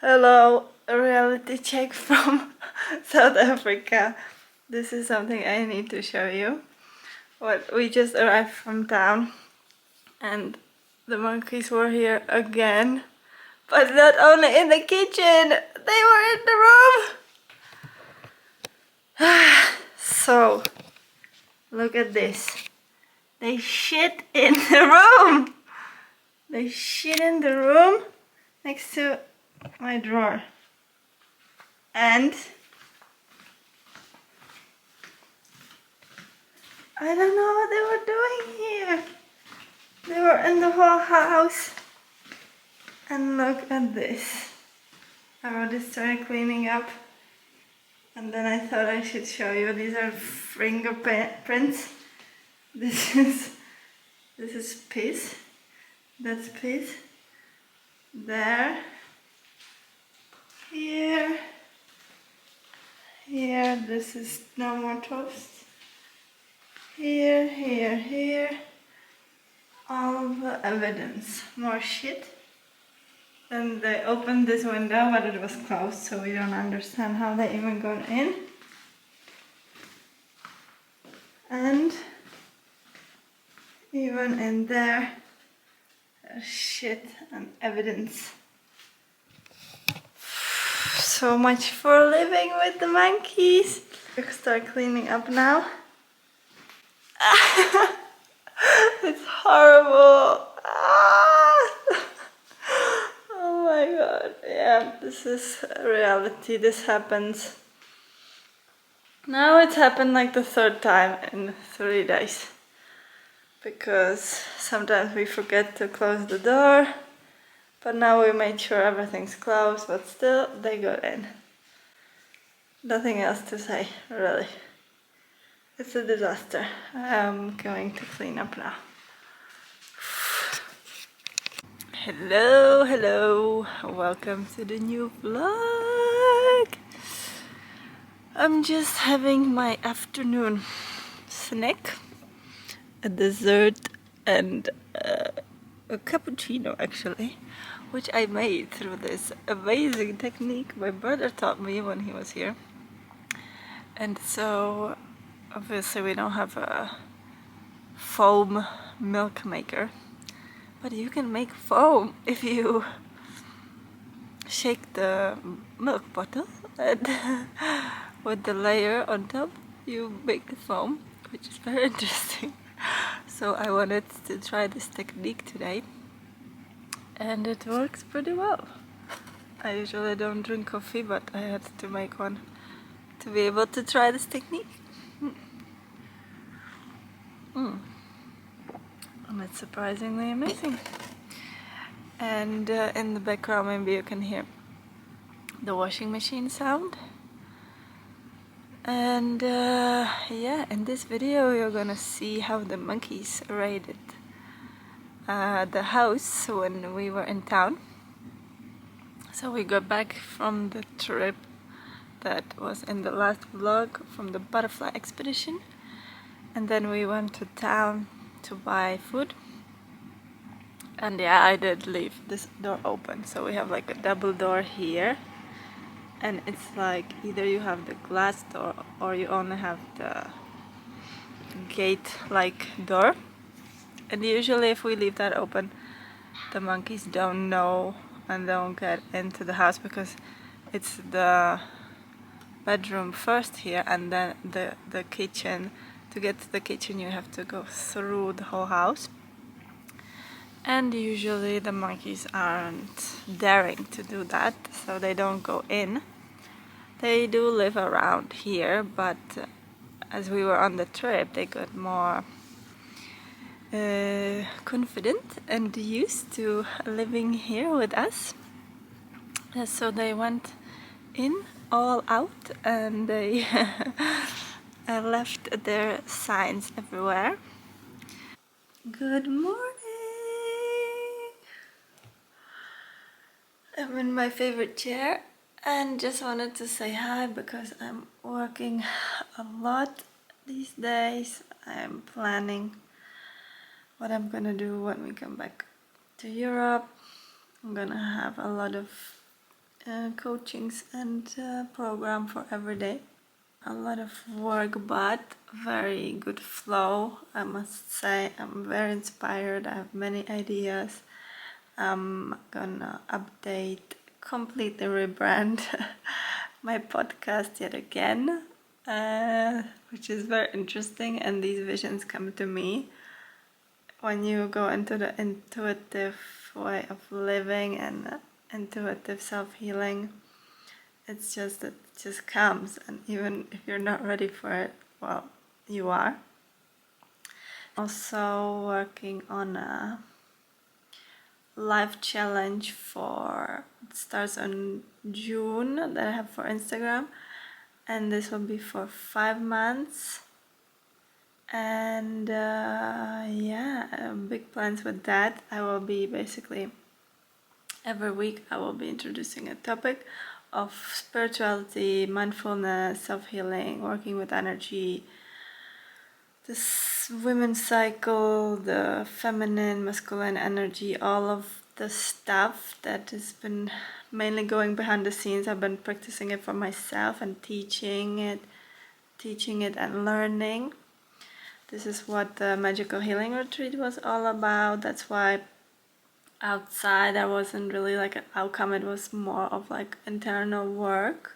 Hello, a reality check from South Africa. This is something I need to show you. We just arrived from town and the monkeys were here again. But not only in the kitchen, they were in the room. So, look at this. They shit in the room. They shit in the room next to my drawer. And I don't know what they were doing here. They were in the whole house. And look at this. I already started cleaning up. And then I thought I should show you. These are fingerprints. This is piss. That's piss. There. Here. Here. This is no more toast. Here, here, here. All the evidence. More shit. Then they opened this window, but it was closed, so we don't understand how they even got in. And even in there, there's shit and evidence. So much for living with the monkeys. We start cleaning up now. It's horrible. Oh my god. Yeah, this is reality. This happens. Now it's happened like the third time in 3 days. Because sometimes we forget to close the door. But now we made sure everything's closed, but still they got in. Nothing else to say, really. It's a disaster. I'm going to clean up now. Hello, hello. Welcome to the new vlog. I'm just having my afternoon snack, a dessert and a cappuccino actually, which I made through this amazing technique my brother taught me when he was here. And so obviously we don't have a foam milk maker, but you can make foam if you shake the milk bottle and with the layer on top you make the foam, which is very interesting. So I wanted to try this technique today and it works pretty well. I usually don't drink coffee, but I had to make one to be able to try this technique. And it's surprisingly amazing. And in the background maybe you can hear the washing machine sound. And yeah, in this video you're gonna see how the monkeys raided the house when we were in town. So we got back from the trip that was in the last vlog from the butterfly expedition, and then we went to town to buy food. And yeah, I did leave this door open, so we have like a double door here, and it's like either you have the glass door or you only have the gate like door. And usually if we leave that open, the monkeys don't know and don't get into the house, because it's the bedroom first here and then the kitchen. To get to the kitchen you have to go through the whole house, and usually the monkeys aren't daring to do that, so they don't go in. They do live around here, but as we were on the trip they got more confident and used to living here with us. So they went in all out and they left their signs everywhere. Good morning! I'm in my favorite chair and just wanted to say hi because I'm working a lot these days. I'm planning what I'm gonna do when we come back to Europe. I'm gonna have a lot of coachings and program for every day. A lot of work, but very good flow. I must say I'm very inspired. I have many ideas. I'm gonna update, completely rebrand my podcast yet again, which is very interesting. And these visions come to me when you go into the intuitive way of living and intuitive self-healing. It's just that it just comes, and even if you're not ready for it, well, you are. Also working on a life challenge it starts on June that I have for Instagram, and this will be for 5 months. And big plans with that. I will be basically every week I will be introducing a topic of spirituality, mindfulness, self-healing, working with energy, this women's cycle, the feminine, masculine energy, all of the stuff that has been mainly going behind the scenes. I've been practicing it for myself and teaching it and learning. This is what the Magical Healing Retreat was all about. That's why outside there wasn't really like an outcome. It was more of like internal work.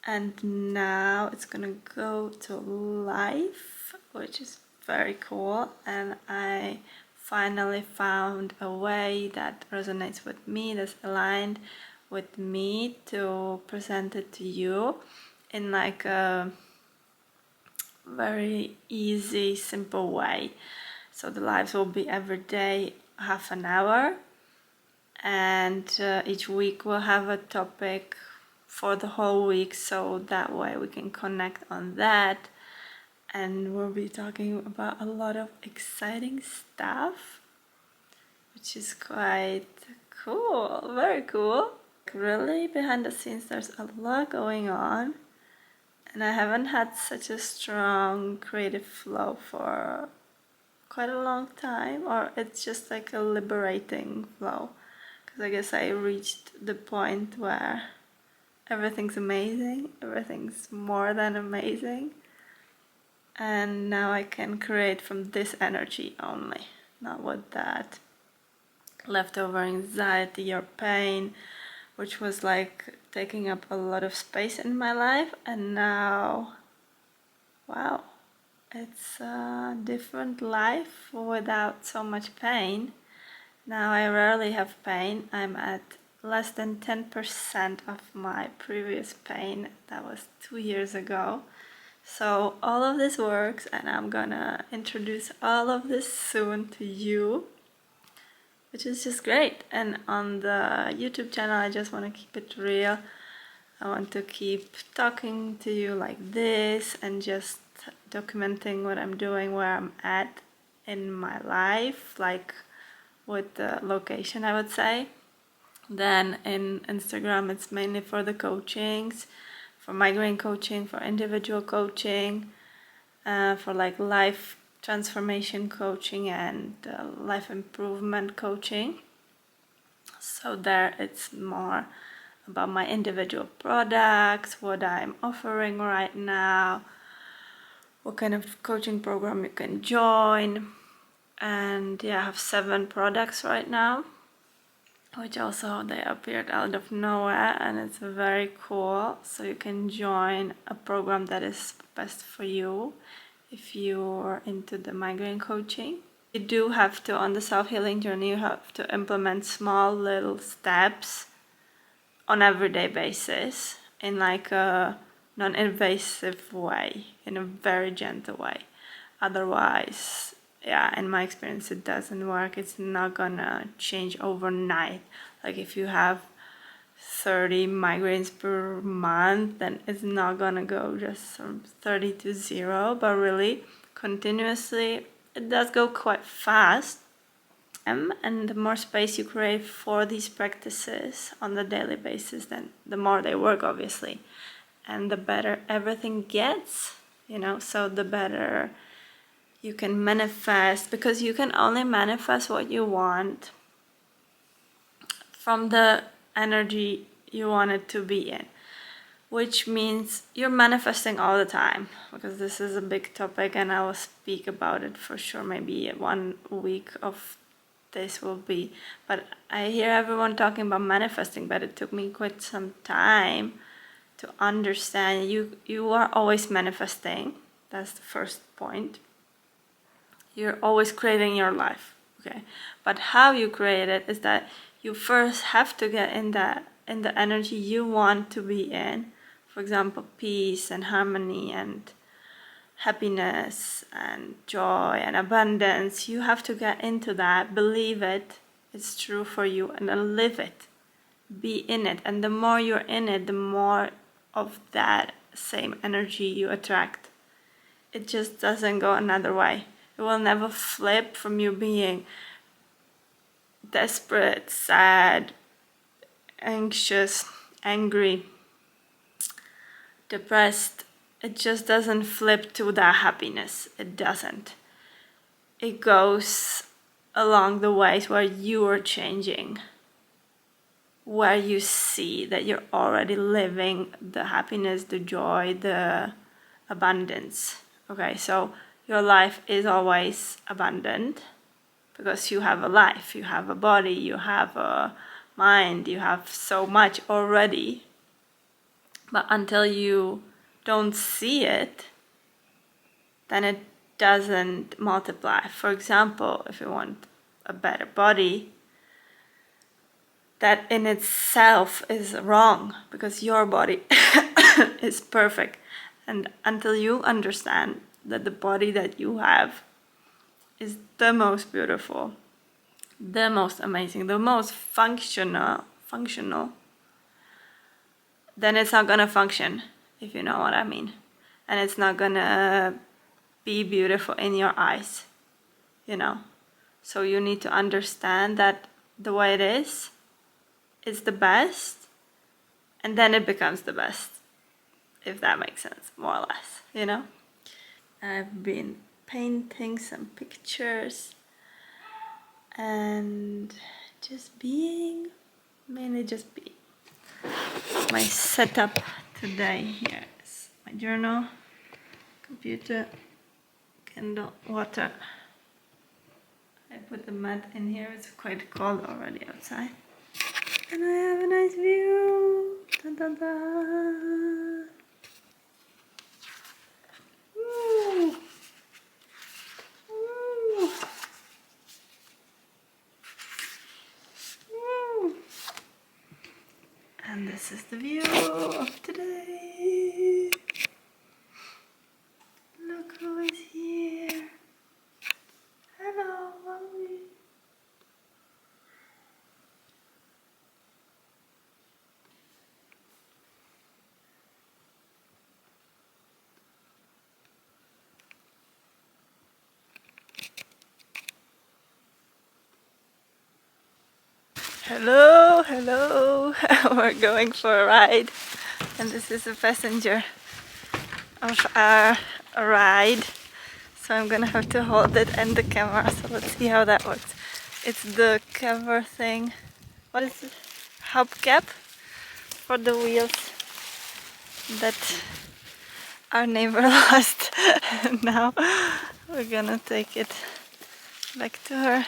And now it's gonna go to life, which is very cool. And I finally found a way that resonates with me, that's aligned with me, to present it to you in like a very easy, simple way. So the lives will be every day, half an hour, and each week we'll have a topic for the whole week, so that way we can connect on that. And we'll be talking about a lot of exciting stuff, which is quite cool, very cool. Really, behind the scenes there's a lot going on, and I haven't had such a strong creative flow for quite a long time, or it's just like a liberating flow, because I guess I reached the point where everything's amazing, everything's more than amazing, and now I can create from this energy only, not with that leftover anxiety or pain, which was like taking up a lot of space in my life. And now, wow, it's a different life without so much pain. Now I rarely have pain. I'm at less than 10% of my previous pain. That was 2 years ago. So all of this works, and I'm gonna introduce all of this soon to you, which is just great. And on the YouTube channel, I just want to keep it real. I want to keep talking to you like this and just documenting what I'm doing, where I'm at in my life, like with the location, I would say. Then in Instagram, it's mainly for the coachings, for migraine coaching, for individual coaching, for like life transformation coaching and life improvement coaching. So there it's more about my individual products, what I'm offering right now, what kind of coaching program you can join. And yeah, I have 7 products right now, which also they appeared out of nowhere, and it's very cool. So you can join a program that is best for you if you're into the migraine coaching. You do have to, on the self-healing journey, you have to implement small little steps on everyday basis in like a non-invasive way, in a very gentle way. Otherwise, yeah, in my experience, it doesn't work. It's not gonna change overnight. Like if you have 30 migraines per month, then it's not gonna go just from 30 to 0, but really continuously it does go quite fast. And the more space you create for these practices on the daily basis, then the more they work, obviously, and the better everything gets, so the better you can manifest, because you can only manifest what you want from the energy you want it to be in, which means you're manifesting all the time, because this is a big topic and I will speak about it for sure. Maybe 1 week of this will be, but I hear everyone talking about manifesting, but it took me quite some time to understand you are always manifesting. That's the first point. You're always creating your life, okay? But how you create it is that you first have to get in the energy you want to be in. For example, peace and harmony and happiness and joy and abundance. You have to get into that, believe it, it's true for you, and then live it. Be in it. And the more you're in it, the more of that same energy you attract. It just doesn't go another way. It will never flip from you being desperate, sad, anxious, angry, depressed. It just doesn't flip to that happiness. It doesn't. It goes along the ways where you are changing, where you see that you're already living the happiness, the joy, the abundance. Okay, so your life is always abundant because you have a life, you have a body, you have a mind, you have so much already. But until you don't see it, then it doesn't multiply. For example, if you want a better body, that in itself is wrong because your body is perfect. And until you understand that the body that you have is the most beautiful, the most amazing, the most functional, then it's not gonna function, if you know what I mean. And it's not gonna be beautiful in your eyes, you know. So you need to understand that the way it is the best, and then it becomes the best, if that makes sense, more or less, you know. I've been painting some pictures and just being, mainly just being. My setup today here is my journal, computer, candle, water. I put the mat in here, it's quite cold already outside. And I have a nice view. Dun, dun, dun. Ooh. Ooh. Ooh. And this is the view of today. Look who is here. Hello, mommy. Hello, hello. We're going for a ride, and this is a passenger of our ride. So I'm gonna have to hold it and the camera. So let's see how that works. It's the cover thing. What is it? Hubcap for the wheels that our neighbor lost. Now we're gonna take it back to her.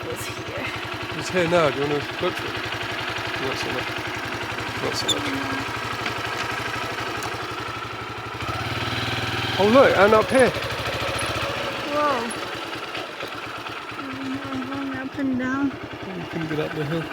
Was here. It's here now. Do you want to look for it? Not so much. Not so much. Oh look, and up here. Whoa. Going up and down. You can get up the hill.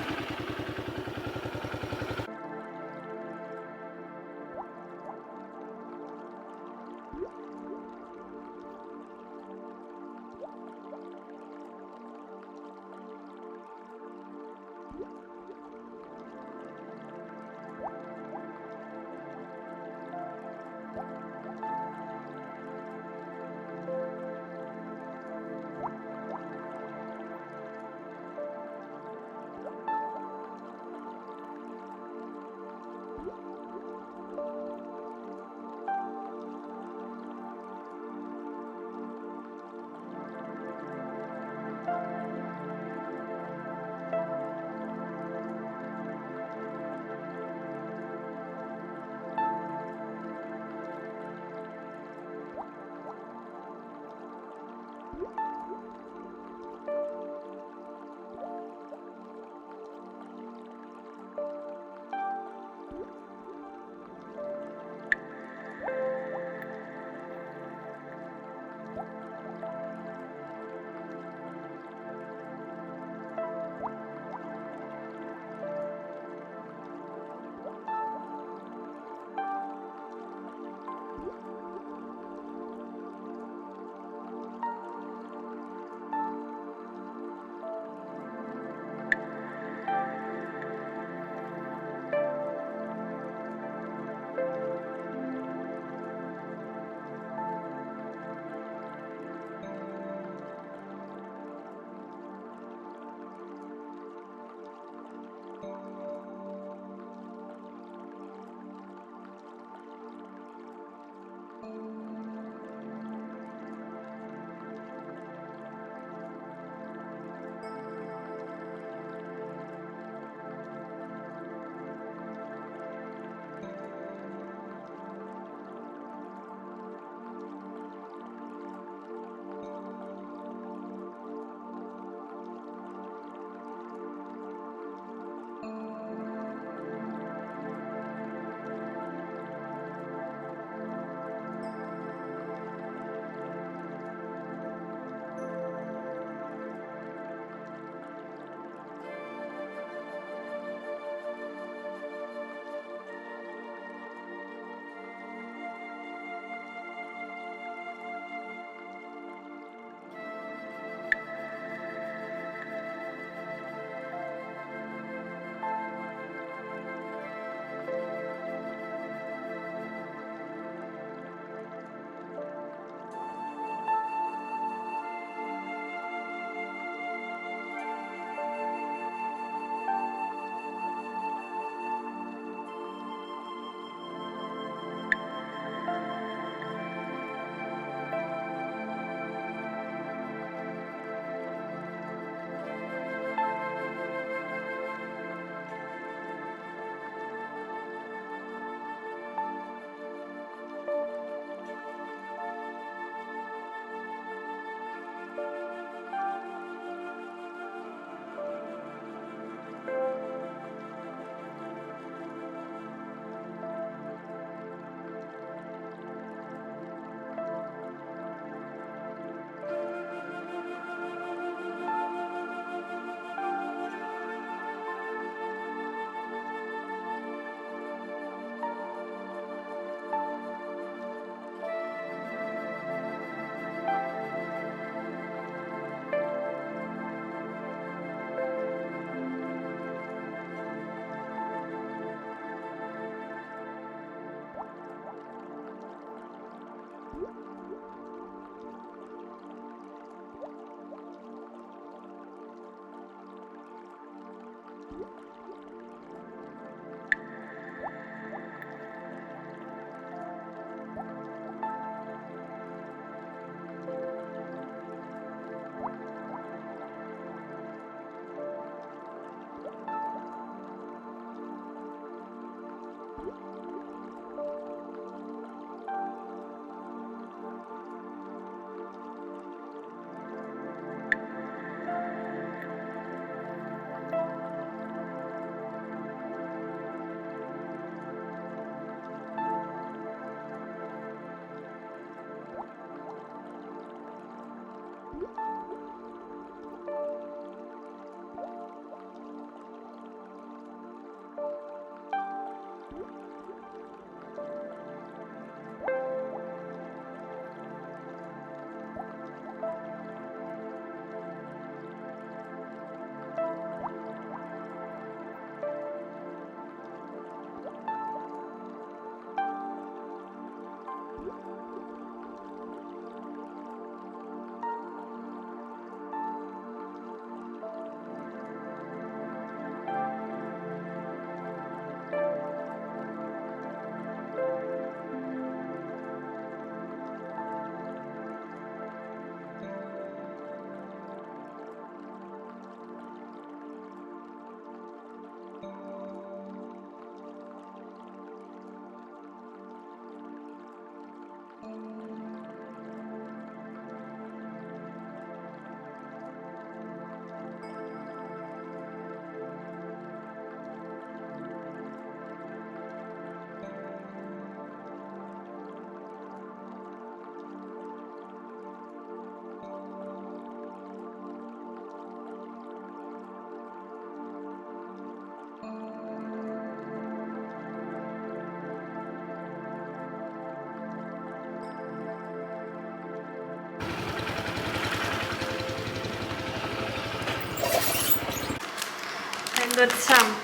got some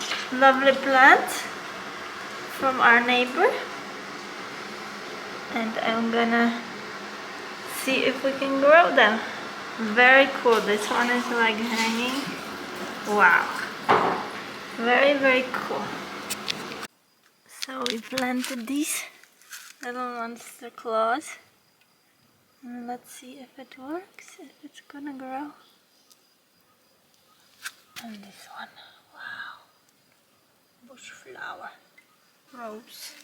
lovely plants from our neighbor, and I'm gonna see if we can grow them. Very cool. This one is like hanging. Wow. Very, very cool. So we planted these little monster claws. And let's see if it works, if it's gonna grow. And this one. Wow. Bush flower. Rose.